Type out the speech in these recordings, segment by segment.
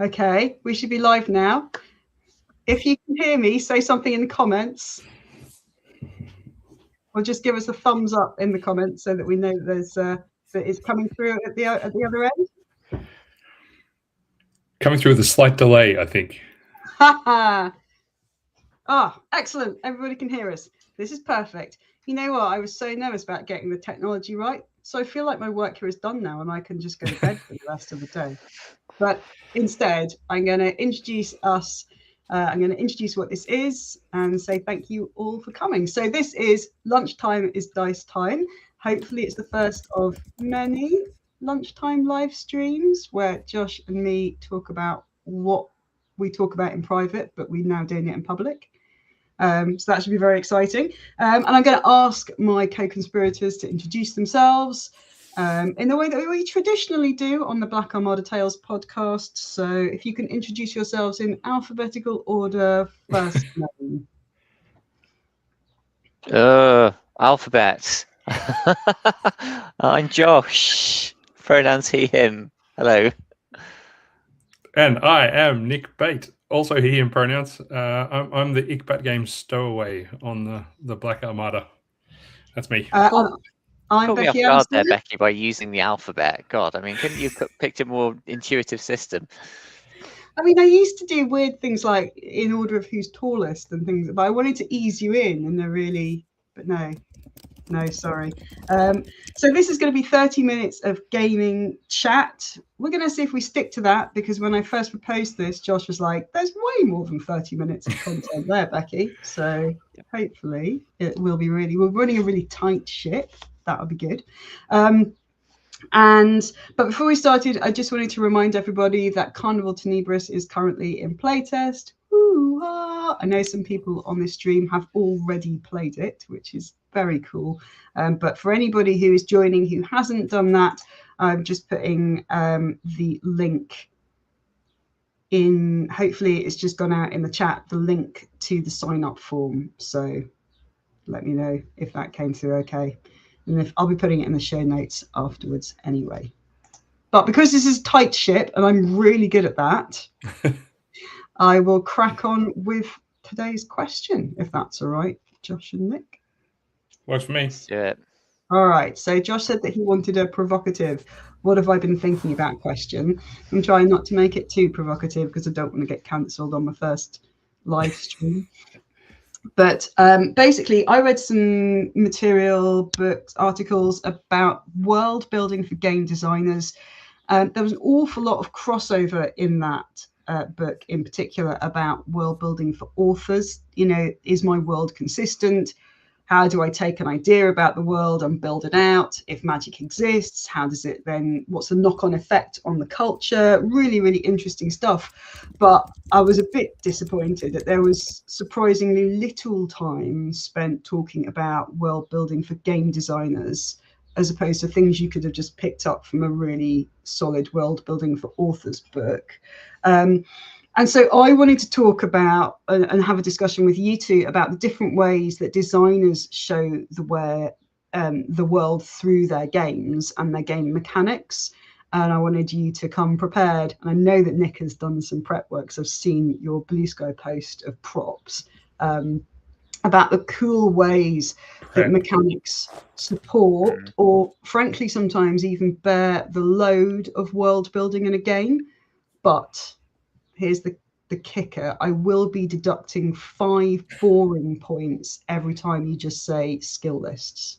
Okay, we should be live now. If you can hear me, say something in the comments. Or just give us a thumbs up in the comments so that we know that it's coming through at the other end. Coming through with a slight delay, I think. Excellent. Everybody can hear us. This is perfect. You know what? I was so nervous about getting the technology right. So I feel like my work here is done now and I can just go to bed for the rest of the day. But instead, I'm going to introduce us. I'm going to introduce what this is and say thank you all for coming. So this is Lunchtime is Dice Time. Hopefully it's the first of many lunchtime live streams where Josh and me talk about what we talk about in private, but we're now doing it in public. So that should be very exciting. And I'm going to ask my co-conspirators to introduce themselves in the way that we traditionally do on the Black Armada Tales podcast. So if you can introduce yourselves in alphabetical order, first name. Alphabet. I'm Josh. Pronouns he, him. Hello. And I am Nick Bate, also he, him pronouns. I'm the Ickbat Games stowaway on the Black Armada. That's me. I'm Becky. Off guard there, Becky, by using the alphabet. God, I mean, couldn't you have picked a more intuitive system? I mean, I used to do weird things like in order of who's tallest and things, but I wanted to ease you in, and they're really, but no, sorry. So this is going to be 30 minutes of gaming chat. We're going to see if we stick to that, because when I first proposed this, Josh was like, there's way more than 30 minutes of content there, Becky. So hopefully it will be we're running a really tight ship. That would be good. But before we started, I just wanted to remind everybody that Carnival Tenebris is currently in playtest. I know some people on this stream have already played it, which is very cool. But for anybody who is joining who hasn't done that, I'm just putting the link in. Hopefully it's just gone out in the chat, the link to the sign up form. So let me know if that came through okay. And I'll be putting it in the show notes afterwards anyway. But because this is tight ship and I'm really good at that, I will crack on with today's question, if that's all right, Josh and Nick. Works for me. Yeah. All right. So Josh said that he wanted a provocative, what have I been thinking about question. I'm trying not to make it too provocative because I don't want to get cancelled on my first live stream. But basically, I read some material, books, articles about world building for game designers. There was an awful lot of crossover in that book in particular about world building for authors. You know, is my world consistent? How do I take an idea about the world and build it out? If magic exists, how does it then, what's the knock-on effect on the culture? Really, really interesting stuff. But I was a bit disappointed that there was surprisingly little time spent talking about world building for game designers, as opposed to things you could have just picked up from a really solid world building for authors book. And so I wanted to talk about and have a discussion with you two about the different ways that designers show the world through their games and their game mechanics. And I wanted you to come prepared. And I know that Nick has done some prep work, so I've seen your Blue Sky post of props about the cool ways that mechanics support, or frankly, sometimes even bear the load of world building in a game. But here's the kicker. I will be deducting 5 boring points every time you just say skill lists.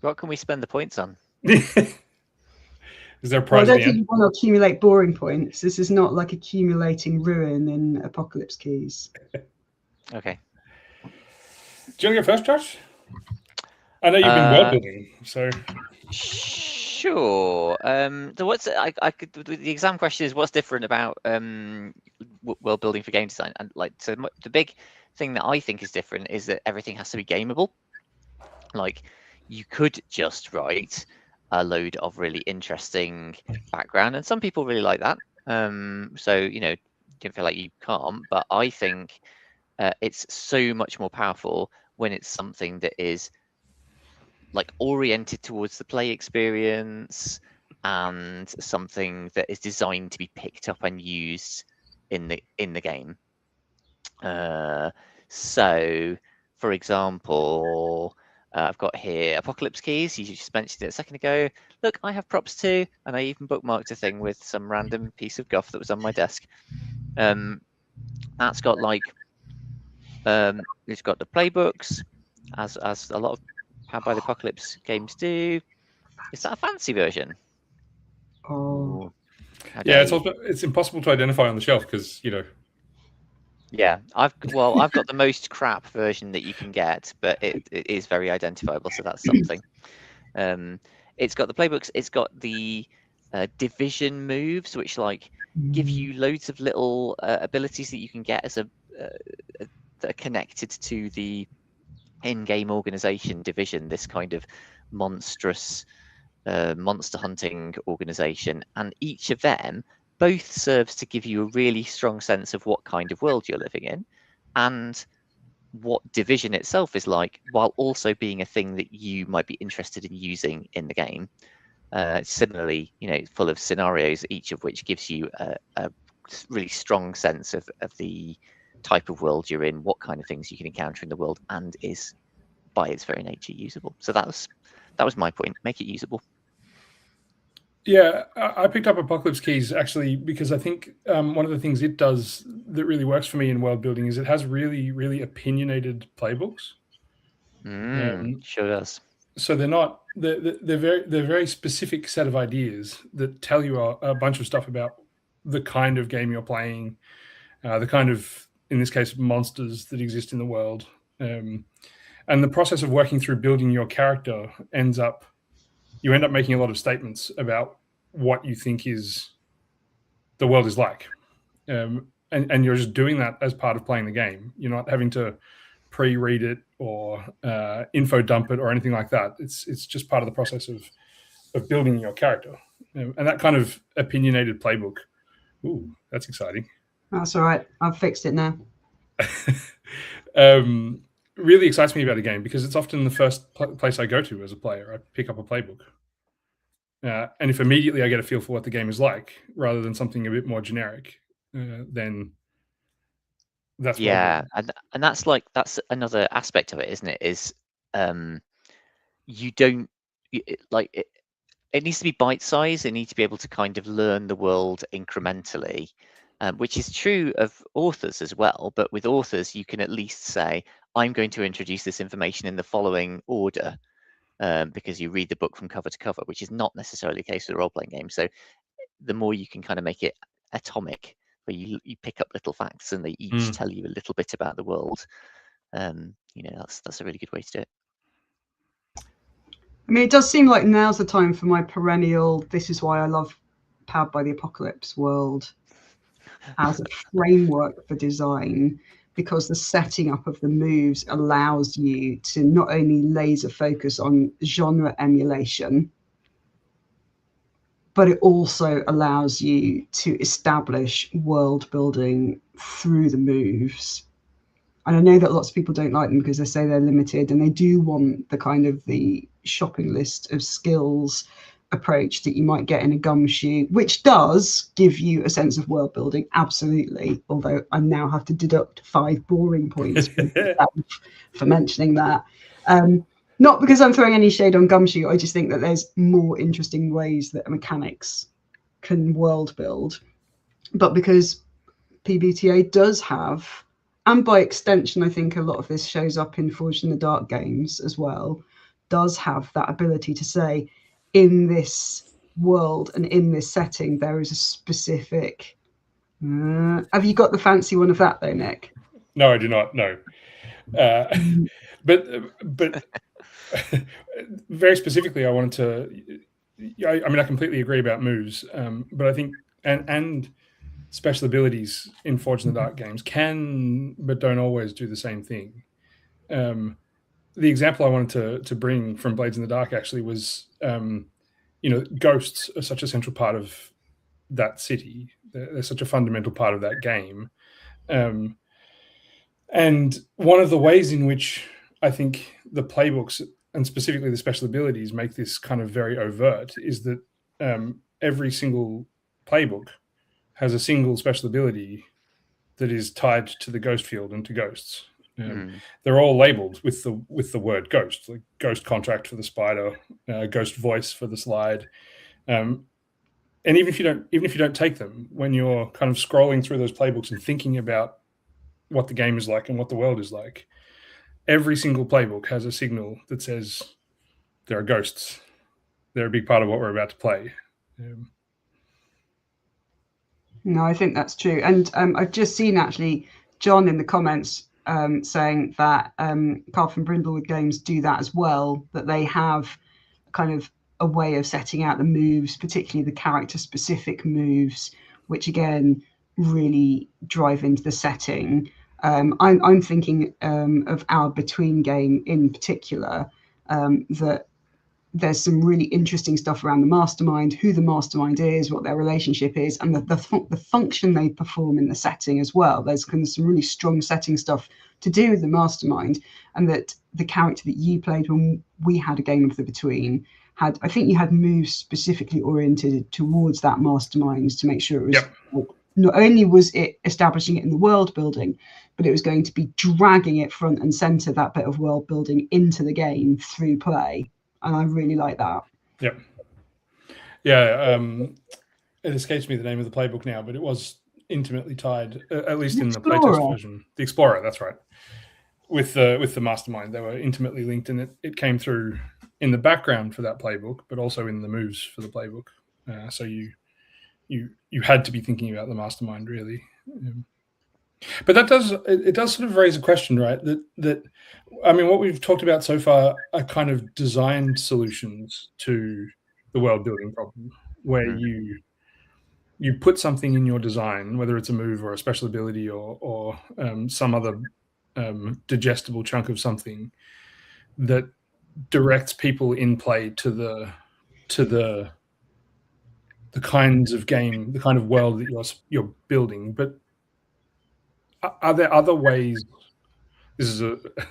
What can we spend the points on? Is there a prize? I don't think you want to accumulate boring points. This is not like accumulating ruin in Apocalypse Keys. Okay. Do you want to go first, Josh? I know you've been world building, so. Sure. So what's the exam question is what's different about world building for game design? And like, so the big thing that I think is different is that everything has to be gameable. Like, you could just write a load of really interesting background, and some people really like that. So you know, don't feel like you can't. But I think it's so much more powerful when it's something that is like oriented towards the play experience and something that is designed to be picked up and used in the game. So, for example, I've got here Apocalypse keys. You just mentioned it a second ago. Look, I have props too, and I even bookmarked a thing with some random piece of guff that was on my desk. That's got like, it's got the playbooks, as a lot of Powered by the Apocalypse games do. Is that a fancy version? Oh, yeah, it's impossible to identify on the shelf because Yeah, I've got the most crap version that you can get, but it is very identifiable, so that's something. It's got the playbooks. It's got the division moves, which like give you loads of little abilities that you can get as that are connected to the in-game organization division. This kind of monstrous monster hunting organization, and each of them both serves to give you a really strong sense of what kind of world you're living in and what division itself is like, while also being a thing that you might be interested in using in the game. Similarly, full of scenarios, each of which gives you a really strong sense of the type of world you're in, what kind of things you can encounter in the world, and is by its very nature usable. So that was my point. Make it usable. Yeah, I picked up Apocalypse Keys actually because I think one of the things it does that really works for me in world building is it has really, really opinionated playbooks. Sure does. So they're very specific set of ideas that tell you a bunch of stuff about the kind of game you're playing, the kind of, in this case, monsters that exist in the world, and the process of working through building your character you end up making a lot of statements about what you think is the world is like. And you're just doing that as part of playing the game. You're not having to pre-read it or info dump it or anything like that. It's just part of the process of building your character. And that kind of opinionated playbook, ooh, that's exciting. That's all right. I've fixed it now. Really excites me about a game because it's often the first place I go to as a player. I pick up a playbook. And if immediately I get a feel for what the game is like, rather than something a bit more generic, then that's and that's another aspect of it, isn't it? Is you don't it needs to be bite-sized. It needs to be able to kind of learn the world incrementally, which is true of authors as well. But with authors, you can at least say, I'm going to introduce this information in the following order, because you read the book from cover to cover, which is not necessarily the case with a role-playing game. So the more you can kind of make it atomic, where you pick up little facts and they each tell you a little bit about the world, that's a really good way to do it. I mean, it does seem like now's the time for my perennial, this is why I love Powered by the Apocalypse world as a framework for design, because the setting up of the moves allows you to not only laser focus on genre emulation, but it also allows you to establish world building through the moves. And I know that lots of people don't like them because they say they're limited, and they do want the kind of the shopping list of skills approach that you might get in a gumshoe, which does give you a sense of world building, absolutely. Although I now have to deduct 5 boring points for mentioning that. Not because I'm throwing any shade on gumshoe, I just think that there's more interesting ways that mechanics can world build. But because PBTA does have, and by extension, I think a lot of this shows up in Forged in the Dark games as well, does have that ability to say, in this world and in this setting, there is a specific... have you got the fancy one of that, though, Nick? No, I do not, no. But very specifically, I wanted to... I mean, I completely agree about moves, but I think... and special abilities in Forged in the Dark games can, but don't always do the same thing. The example I wanted to bring from Blades in the Dark actually was, ghosts are such a central part of that city. They're such a fundamental part of that game. And one of the ways in which I think the playbooks, and specifically the special abilities, make this kind of very overt is that every single playbook has a single special ability that is tied to the ghost field and to ghosts. They're all labeled with the word ghost, like ghost contract for the spider, ghost voice for the slide. And even if you don't take them, when you're kind of scrolling through those playbooks and thinking about what the game is like and what the world is like, every single playbook has a signal that says there are ghosts. They're a big part of what we're about to play. No, I think that's true. And I've just seen actually John in the comments saying that Carp and Brindlewood games do that as well, that they have kind of a way of setting out the moves, particularly the character specific moves, which again really drive into the setting. I'm thinking of our Between game in particular, that there's some really interesting stuff around the mastermind, who the mastermind is, what their relationship is, and the function they perform in the setting as well. There's kind of some really strong setting stuff to do with the mastermind, and that the character that you played when we had a game of the Between had, I think you had moves specifically oriented towards that mastermind to make sure it was not only was it establishing it in the world building, but it was going to be dragging it front and center, that bit of world building, into the game through play. And I really like that. Yep. Yeah. It escapes me the name of the playbook now, but it was intimately tied, at least in the playtest version. The Explorer, that's right. With the mastermind, they were intimately linked, and it came through in the background for that playbook, but also in the moves for the playbook. So you had to be thinking about the mastermind, really. But that does sort of raise a question, right? That I mean, what we've talked about so far are kind of designed solutions to the world building problem, where you put something in your design, whether it's a move or a special ability or some other digestible chunk of something that directs people in play to the kinds of game, the kind of world that you're building. But are there other ways? This is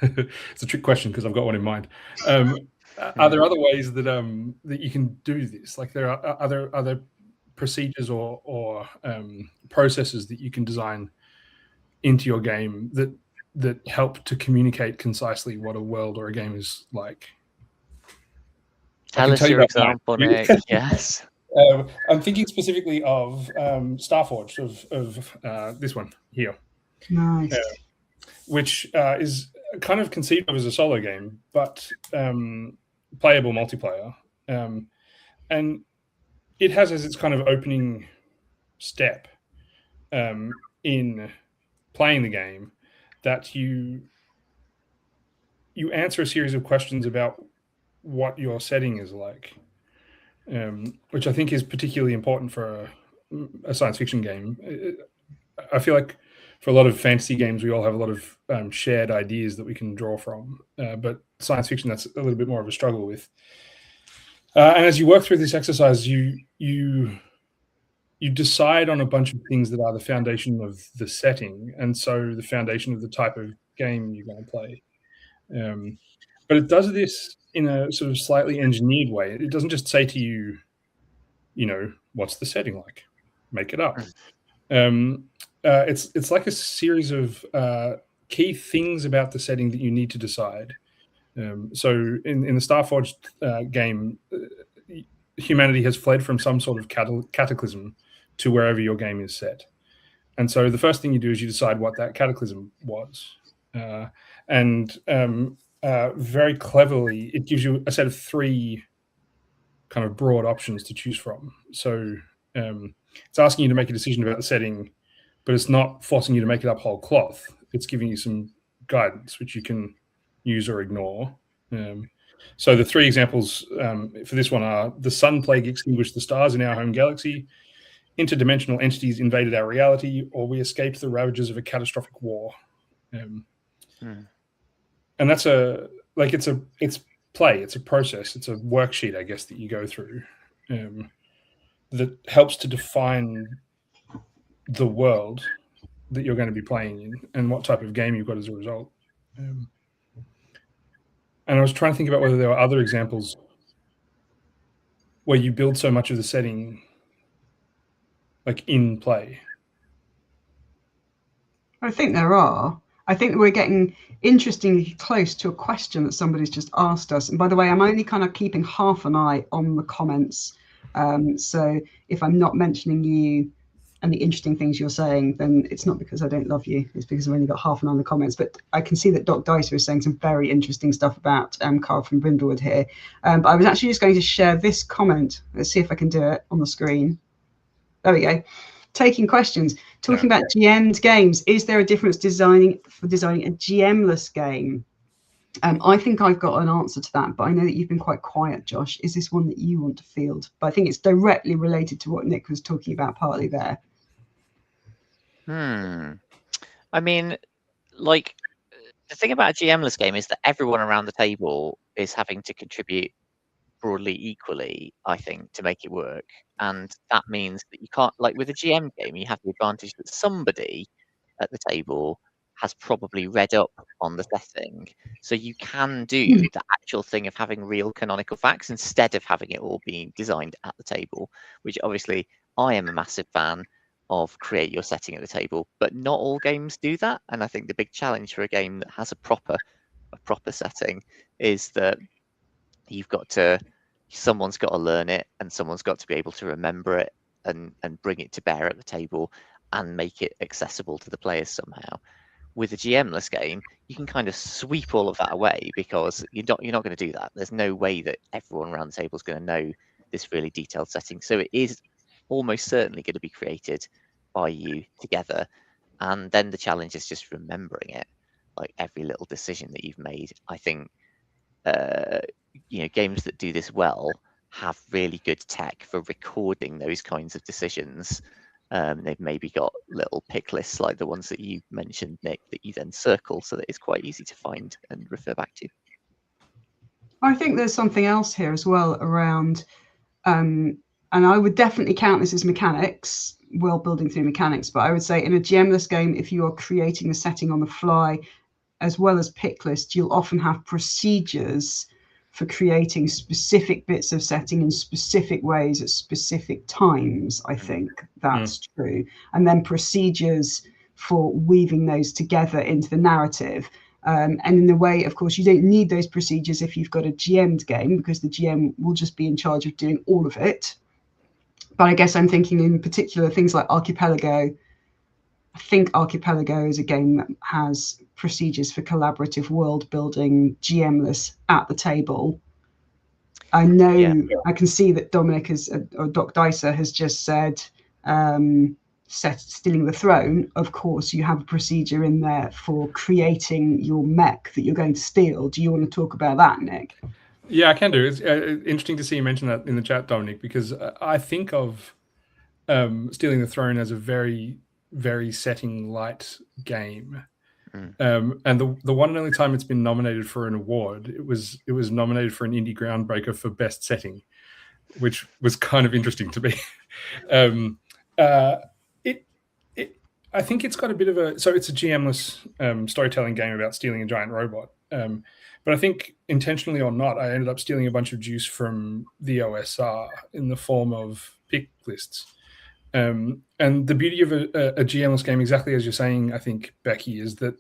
it's a trick question because I've got one in mind. Are there other ways that that you can do this? Like, there are other procedures or processes that you can design into your game that help to communicate concisely what a world or a game is like? Tell us your example, Nick. Yes. I'm thinking specifically of Starforged, of this one here. Nice. Which is kind of conceived of as a solo game, but playable multiplayer. And it has as its kind of opening step in playing the game that you answer a series of questions about what your setting is like, which I think is particularly important for a science fiction game. I feel like for a lot of fantasy games, we all have a lot of shared ideas that we can draw from, but science fiction, that's a little bit more of a struggle with. And as you work through this exercise, you decide on a bunch of things that are the foundation of the setting, and so the foundation of the type of game you're going to play. But it does this in a sort of slightly engineered way. It doesn't just say to you, what's the setting like? Make it up. It's like a series of key things about the setting that you need to decide. So in the Starforged game, humanity has fled from some sort of cataclysm to wherever your game is set. And so the first thing you do is you decide what that cataclysm was. And very cleverly, it gives you a set of 3 kind of broad options to choose from. So it's asking you to make a decision about the setting, but it's not forcing you to make it up whole cloth. It's giving you some guidance, which you can use or ignore. So the 3 examples for this one are: the sun plague extinguished the stars in our home galaxy, interdimensional entities invaded our reality, or we escaped the ravages of a catastrophic war. And that's it's play, it's a process, it's a worksheet, I guess, that you go through that helps to define the world that you're going to be playing in and what type of game you've got as a result. And I was trying to think about whether there were other examples where you build so much of the setting like in play? I think there are. I think we're getting interestingly close to a question that somebody's just asked us. And by the way, I'm only kind of keeping half an eye on the comments. So if I'm not mentioning you and the interesting things you're saying, then it's not because I don't love you. It's because I've only got half an eye on the comments. But I can see that Doc Dicer is saying some very interesting stuff about Carl from Brindlewood here. But I was actually just going to share this comment. Let's see if I can do it on the screen. There we go. Taking questions, talking about GM'd games. Is there a difference designing a GM-less game? I think I've got an answer to that, but I know that you've been quite quiet, Josh. Is this one that you want to field? But I think it's directly related to what Nick was talking about partly there. I mean, like, the thing about a GM-less game is that everyone around the table is having to contribute broadly equally, I think, to make it work. And that means that you can't, like with a GM game, you have the advantage that somebody at the table has probably read up on the setting. So you can do the actual thing of having real canonical facts instead of having it all being designed at the table, which obviously I am a massive fan of. Create your setting at the table, but not all games do that. And I think the big challenge for a game that has a proper setting is that someone's got to learn it, and someone's got to be able to remember it and bring it to bear at the table and make it accessible to the players somehow. With a GM-less game, you can kind of sweep all of that away because you're not going to do that. There's no way that everyone around the table is going to know this really detailed setting. So it is almost certainly going to be created by you together. And then the challenge is just remembering it, like every little decision that you've made. I think games that do this well have really good tech for recording those kinds of decisions. They've maybe got little pick lists like the ones that you mentioned, Nick, that you then circle so that it's quite easy to find and refer back to. I think there's something else here as well around, and I would definitely count this as mechanics, world building through mechanics, but I would say in a GM-less game, if you are creating a setting on the fly, as well as pick lists, you'll often have procedures for creating specific bits of setting in specific ways at specific times. I think that's true. And then procedures for weaving those together into the narrative. And in a way, of course, you don't need those procedures if you've got a GM'd game, because the GM will just be in charge of doing all of it. But I guess I'm thinking in particular things like Archipelago. I think Archipelago is a game that has procedures for collaborative world building, GM-less at the table. I know, I can see that Dominic or Doc Dicer has just said, Stealing the Throne. Of course, you have a procedure in there for creating your mech that you're going to steal. Do you want to talk about that, Nick? Yeah, I can do. It's interesting to see you mention that in the chat, Dominic, because I think of Stealing the Throne as a very, very setting light game. And the one and only time it's been nominated for an award, it was nominated for an indie groundbreaker for best setting, which was kind of interesting to me. I think it's got a bit of it's a GM-less storytelling game about stealing a giant robot. But I think intentionally or not, I ended up stealing a bunch of juice from the OSR in the form of pick lists. And the beauty of a GM-less game, exactly as you're saying, I think, Becky, is that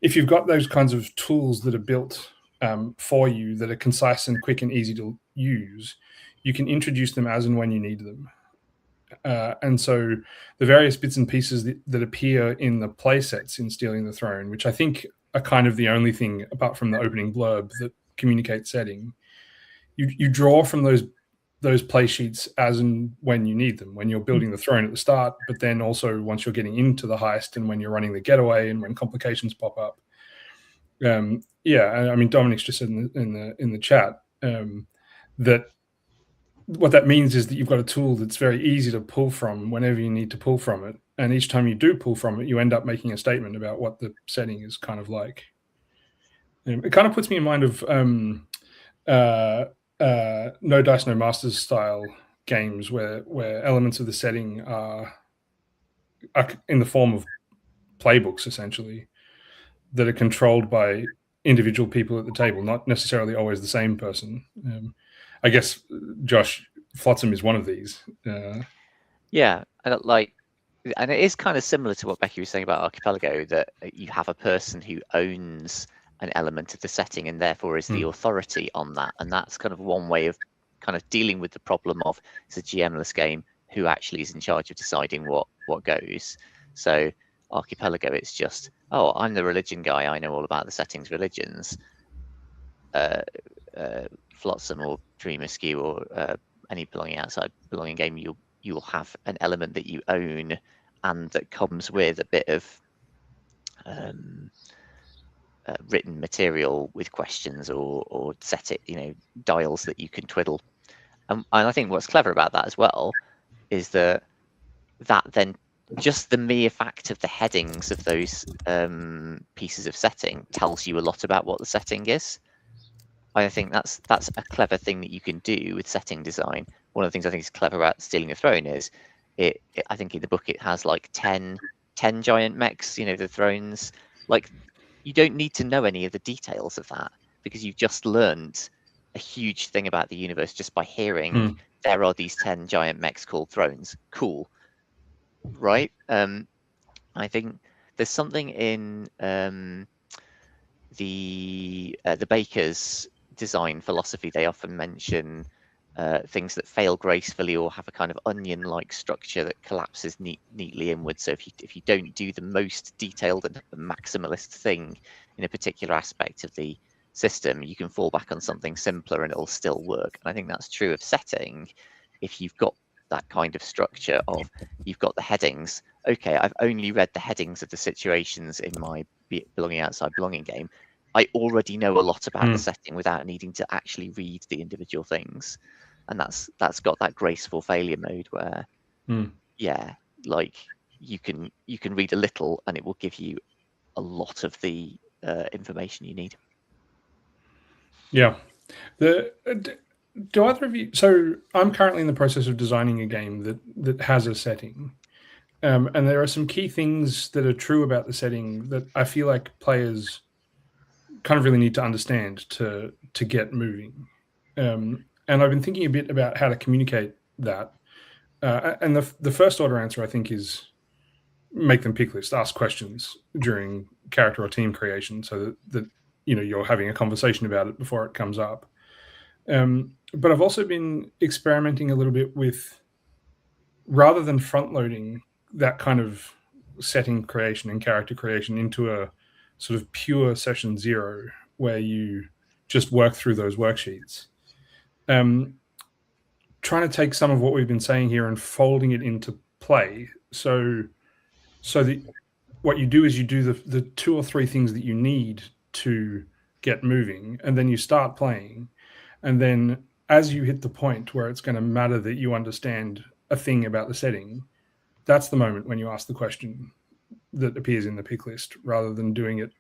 if you've got those kinds of tools that are built for you, that are concise and quick and easy to use, you can introduce them as and when you need them. And so the various bits and pieces that appear in the play sets in Stealing the Throne, which I think are kind of the only thing, apart from the opening blurb, that communicate setting, you draw from those play sheets as and when you need them, when you're building the throne at the start, but then also once you're getting into the heist and when you're running the getaway and when complications pop up. I mean, Dominic's just said in the chat that what that means is that you've got a tool that's very easy to pull from whenever you need to pull from it. And each time you do pull from it, you end up making a statement about what the setting is kind of like. It kind of puts me in mind of No Dice, No Masters style games where elements of the setting are in the form of playbooks, essentially, that are controlled by individual people at the table, not necessarily always the same person. I guess, Josh, Flotsam is one of these. Yeah, and it is kind of similar to what Becky was saying about Archipelago, that you have a person who owns an element of the setting and therefore is the authority on that. And that's kind of one way of kind of dealing with the problem of it's a GM-less game, who actually is in charge of deciding what goes. So Archipelago, it's just, oh, I'm the religion guy, I know all about the settings, religions. Flotsam or Dream Askew or any belonging game, you'll have an element that you own and that comes with a bit of written material with questions or dials that you can twiddle. And I think what's clever about that as well is that then just the mere fact of the headings of those pieces of setting tells you a lot about what the setting is. I think that's a clever thing that you can do with setting design. One of the things I think is clever about Stealing a Throne is I think in the book it has like 10 giant mechs, the thrones. Like, you don't need to know any of the details of that because you've just learned a huge thing about the universe just by hearing there are these 10 giant mechs called thrones. Cool. Right? I think there's something in the Baker's design philosophy. They often mention things that fail gracefully or have a kind of onion-like structure that collapses neatly inwards. So if you don't do the most detailed and maximalist thing in a particular aspect of the system, you can fall back on something simpler and it'll still work. And I think that's true of setting. If you've got that kind of structure of you've got the headings, okay, I've only read the headings of the situations in my belonging outside belonging game. I already know a lot about the setting without needing to actually read the individual things. And that's got that graceful failure mode where like you can read a little and it will give you a lot of the information you need. Yeah. Do either of you? So I'm currently in the process of designing a game that has a setting, and there are some key things that are true about the setting that I feel like players kind of really need to understand to get moving. And I've been thinking a bit about how to communicate that. And the first order answer, I think, is make them pick lists, ask questions during character or team creation, so that you're having a conversation about it before it comes up. But I've also been experimenting a little bit with, rather than front loading that kind of setting creation and character creation into a sort of pure session zero where you just work through those worksheets, trying to take some of what we've been saying here and folding it into play. So that what you do is you do the 2 or 3 things that you need to get moving, and then you start playing. And then as you hit the point where it's going to matter that you understand a thing about the setting, that's the moment when you ask the question that appears in the pick list, rather than doing it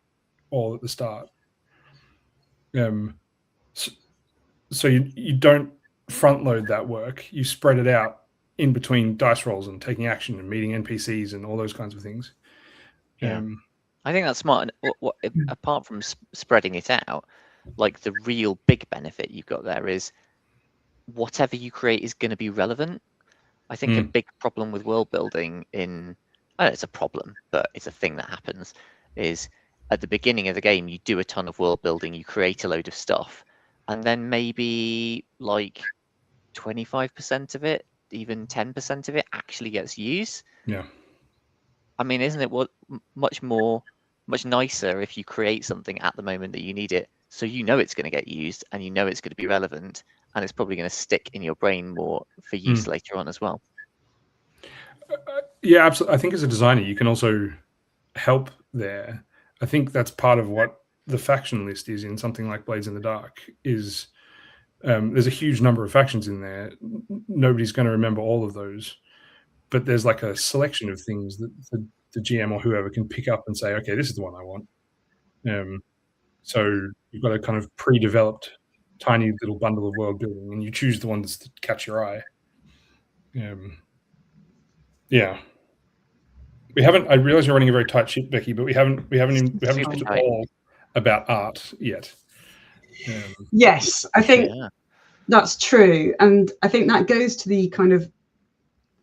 all at the start. So you don't front load that work. You spread it out in between dice rolls and taking action and meeting NPCs and all those kinds of things. Yeah. I think that's smart. Apart from spreading it out, like the real big benefit you've got there is whatever you create is going to be relevant. I think a big problem with world building it's a problem, but it's a thing that happens, is at the beginning of the game, you do a ton of world building, you create a load of stuff, and then maybe like 25% of it, even 10% of it actually gets used. Yeah. I mean, isn't it much nicer if you create something at the moment that you need it, so it's going to get used and it's going to be relevant and it's probably going to stick in your brain more for use later on as well. Yeah, absolutely. I think as a designer, you can also help there. I think that's part of what the faction list is in something like Blades in the Dark is there's a huge number of factions in there. Nobody's going to remember all of those, but there's like a selection of things that the GM or whoever can pick up and say, okay, this is the one I want. So you've got a kind of pre-developed tiny little bundle of world building, and you choose the ones that catch your eye. Yeah. We haven't. I realize you're running a very tight ship, Becky, but we haven't looked at all about art yet. Yes, I think that's true. And I think that goes to the kind of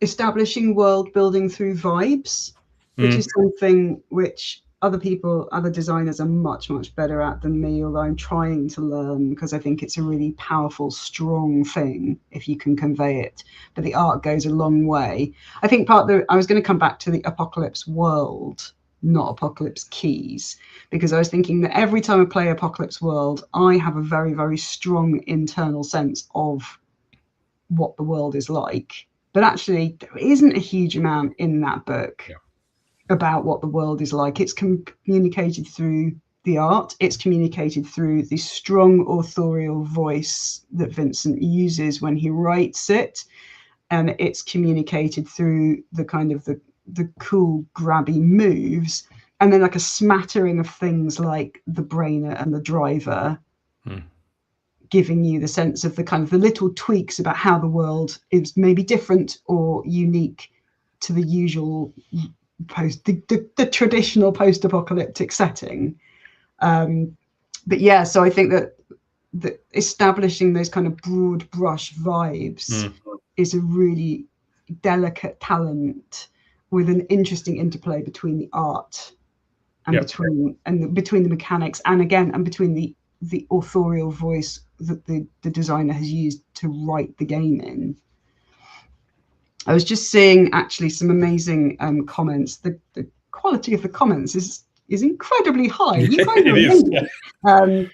establishing world building through vibes, which is something which other designers are much, much better at than me, although I'm trying to learn, because I think it's a really powerful, strong thing if you can convey it. But the art goes a long way. I think I was going to come back to the Apocalypse World, not Apocalypse Keys, because I was thinking that every time I play Apocalypse World, I have a very, very strong internal sense of what the world is like. But actually, there isn't a huge amount in that book about what the world is like. It's communicated through the art. It's communicated through the strong authorial voice that Vincent uses when he writes it. And it's communicated through the kind of the cool, grabby moves. And then like a smattering of things like the brainer and the driver, giving you the sense of the kind of the little tweaks about how the world is maybe different or unique to the usual the traditional post-apocalyptic setting. But yeah, so I think that establishing those kind of broad brush vibes is a really delicate talent with an interesting interplay between the art and between the mechanics, and between the authorial voice that the designer has used to write the game in. I was just seeing actually some amazing comments. The quality of the comments is incredibly high. You guys are amazing.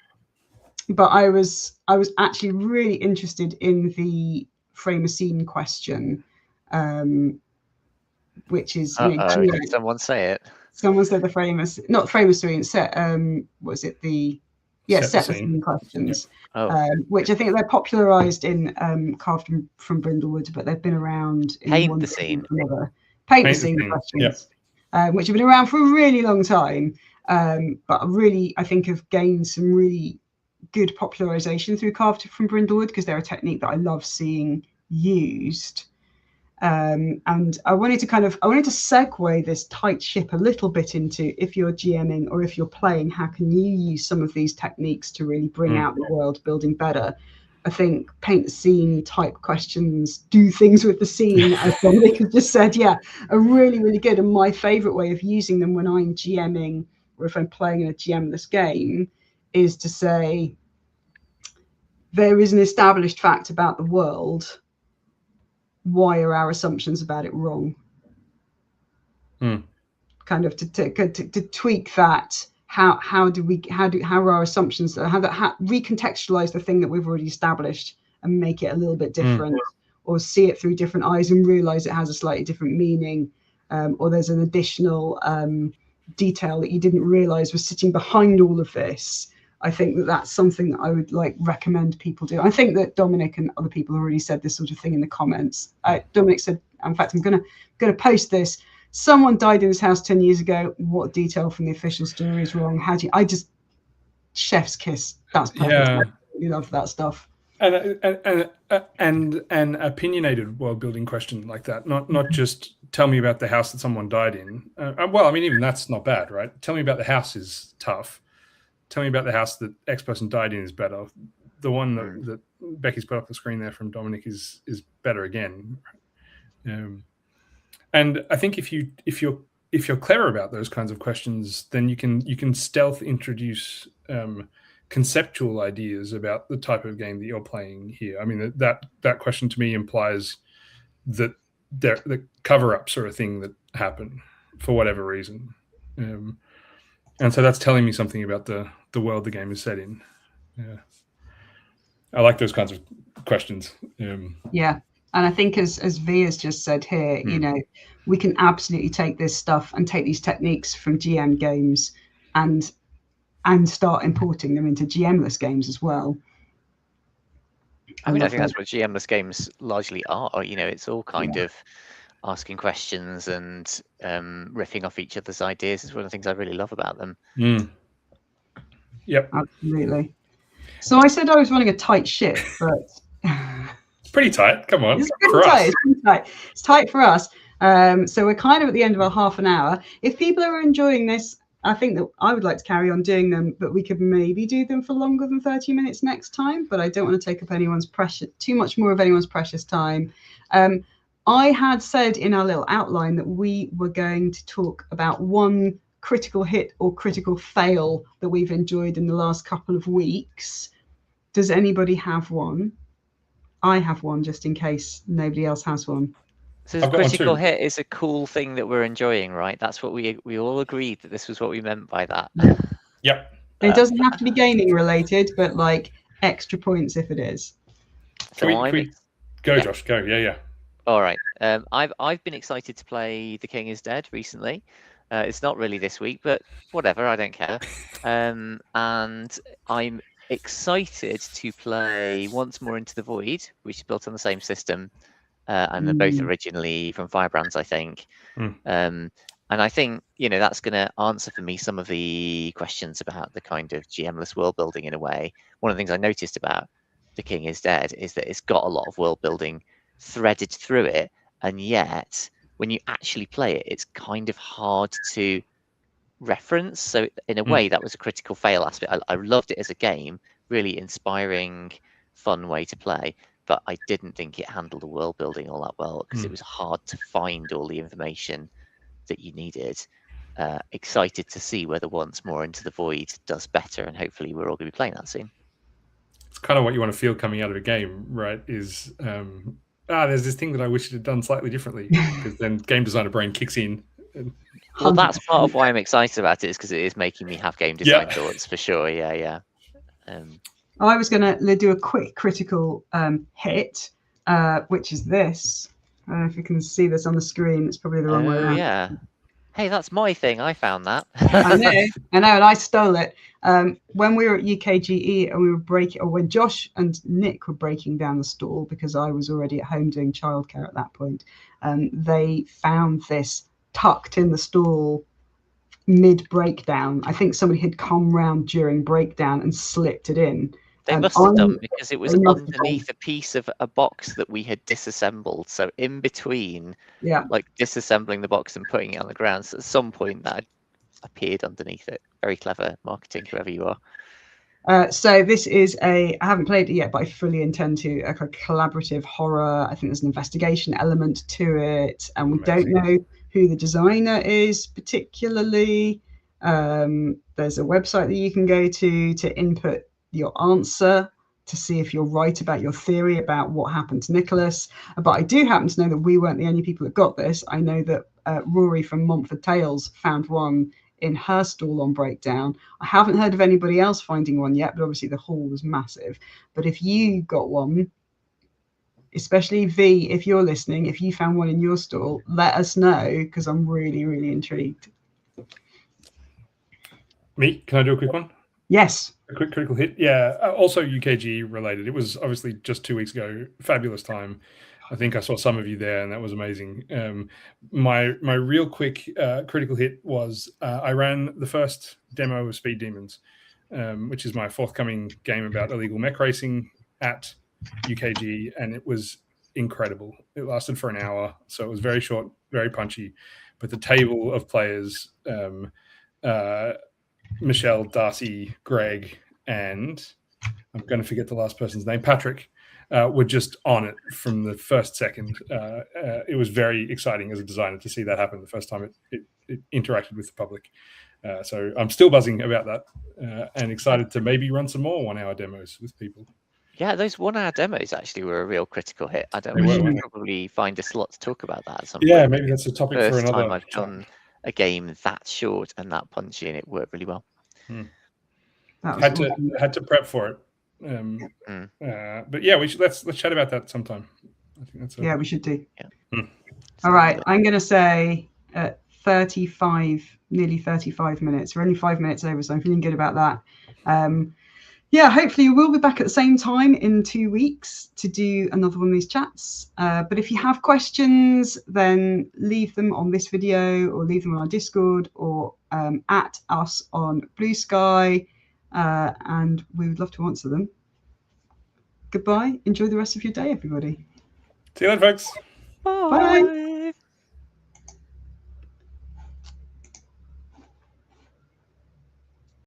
But I was actually really interested in the frame a scene question, which is did someone say it? Someone said the frame a scene set. Was it the set the scene questions? Which I think they're popularized in Carved from Brindlewood, but they've been around in Paint the Scene. Paint the Scene questions, which have been around for a really long time, but really I think have gained some really good popularization through Carved from Brindlewood, because they're a technique that I love seeing used. And I wanted to segue this tight ship a little bit into, if you're GMing or if you're playing, how can you use some of these techniques to really bring out the world building better? I think paint the scene type questions do things with the scene, as Dominic has just said, are really, really good. And my favorite way of using them when I'm GMing or if I'm playing in a GM-less game is to say, there is an established fact about the world. Why are our assumptions about it wrong? Kind of to tweak that. How are our assumptions? How recontextualize the thing that we've already established and make it a little bit different, or see it through different eyes and realize it has a slightly different meaning, or there's an additional detail that you didn't realize was sitting behind all of this. I think that that's something that I would recommend people do. I think that Dominic and other people already said this sort of thing in the comments. Dominic said, in fact, I'm gonna post this. Someone died in this house 10 years ago. What detail from the official story is wrong? Chef's kiss. That's perfect. I really love that stuff. And an opinionated world building question like that, not just tell me about the house that someone died in. Well, I mean, even that's not bad, right? Tell me about the house is tough. Tell me about the house that X person died in is better. The one that Becky's put up the screen there from Dominic is better again. And I think if you're clever about those kinds of questions, then you can stealth introduce conceptual ideas about the type of game that you're playing here. I mean, that question to me implies that the cover-ups are a thing that happen for whatever reason. And so that's telling me something about the world the game is set in. I like those kinds of questions. And I think as V has just said here, we can absolutely take this stuff and take these techniques from GM games and start importing them into GM-less games as well. I think that's what GM-less games largely are. It's all kind of asking questions and riffing off each other's ideas is one of the things I really love about them. Yep. Absolutely. So I said I was running a tight ship, but it's pretty tight. Come on. It's pretty tight. It's tight for us. So we're kind of at the end of our half an hour. If people are enjoying this, I think that I would like to carry on doing them, but we could maybe do them for longer than 30 minutes next time. But I don't want to take up too much more of anyone's precious time. I had said in our little outline that we were going to talk about one critical hit or critical fail that we've enjoyed in the last couple of weeks. Does anybody have one? I have one, just in case nobody else has one. So the critical hit is a cool thing that we're enjoying, right? That's what we all agreed that this was what we meant by that. Yep. It doesn't have to be gaming related, but like extra points if it is. So go, Josh. Go. Yeah. All right. I've been excited to play The King is Dead recently. It's not really this week, but whatever. I don't care. And I'm excited to play Once More Into the Void, which is built on the same system, and they're both originally from Firebrands, I think. And I think that's going to answer for me some of the questions about the kind of GM-less world building in a way. One of the things I noticed about The King is Dead is that it's got a lot of world building threaded through it, and yet when you actually play it, it's kind of hard to reference. So in a way, that was a critical fail aspect. I loved it as a game, really inspiring, fun way to play, but I didn't think it handled the world building all that well because it was hard to find all the information that you needed. Excited to see whether Once More Into the Void does better, and hopefully we're all going to be playing that soon. It's kind of what you want to feel coming out of a game, right? Is there's this thing that I wish it had done slightly differently, because then game designer brain kicks in. Well, that's part of why I'm excited about it, is because it is making me have game design thoughts for sure. Yeah. I was going to do a quick critical hit, which is this. I don't know if you can see this on the screen. It's probably the wrong way around. Yeah. Hey, that's my thing. I found that. I know, and I stole it. When we were at UKGE and we were when Josh and Nick were breaking down the stall, because I was already at home doing childcare at that point, they found this tucked in the stall mid breakdown. I think somebody had come round during breakdown and slipped it in. They must have done, because it was underneath a piece of a box that we had disassembled. So in between, like disassembling the box and putting it on the ground, so at some point that appeared underneath it. Very clever marketing, whoever you are. So this is I haven't played it yet, but I fully intend to, a collaborative horror. I think there's an investigation element to it, and we don't know who the designer is particularly. There's a website that you can go to input your answer to see if you're right about your theory about what happened to Nicholas. But I do happen to know that we weren't the only people that got this. I know that Rory from Montford Tales found one in her stall on breakdown. I haven't heard of anybody else finding one yet, but obviously the haul was massive. But if you got one, especially V, if you're listening, if you found one in your stall, let us know, because I'm really, really intrigued. Me? Can I do a quick one? Yes. A quick critical hit. Yeah. Also UKG related. It was obviously just 2 weeks ago. Fabulous time. I think I saw some of you there, and that was amazing. My real quick critical hit was I ran the first demo of Speed Demons, which is my forthcoming game about illegal mech racing at UKG, and it was incredible. It lasted for an hour, so it was very short, very punchy. But the table of players, Michelle, Darcy, Greg, and I'm going to forget the last person's name, Patrick, were just on it from the first second. It was very exciting as a designer to see that happen the first time it interacted with the public. So I'm still buzzing about that and excited to maybe run some more 1 hour demos with people. Yeah, those 1 hour demos actually were a real critical hit. I don't know, we should probably find a slot to talk about that at some point. Yeah, maybe that's a topic for another time I've done a game that short and that punchy, and it worked really well. Had to prep for it. But yeah, let's chat about that sometime. I think that's we should do. Yeah. All right, I'm going to say 35, nearly 35 minutes. We're only 5 minutes over, so I'm feeling good about that. Yeah, hopefully we'll be back at the same time in 2 weeks to do another one of these chats. But if you have questions, then leave them on this video or leave them on our Discord or at us on Blue Sky, and we would love to answer them. Goodbye. Enjoy the rest of your day, everybody. See you later, folks. Bye.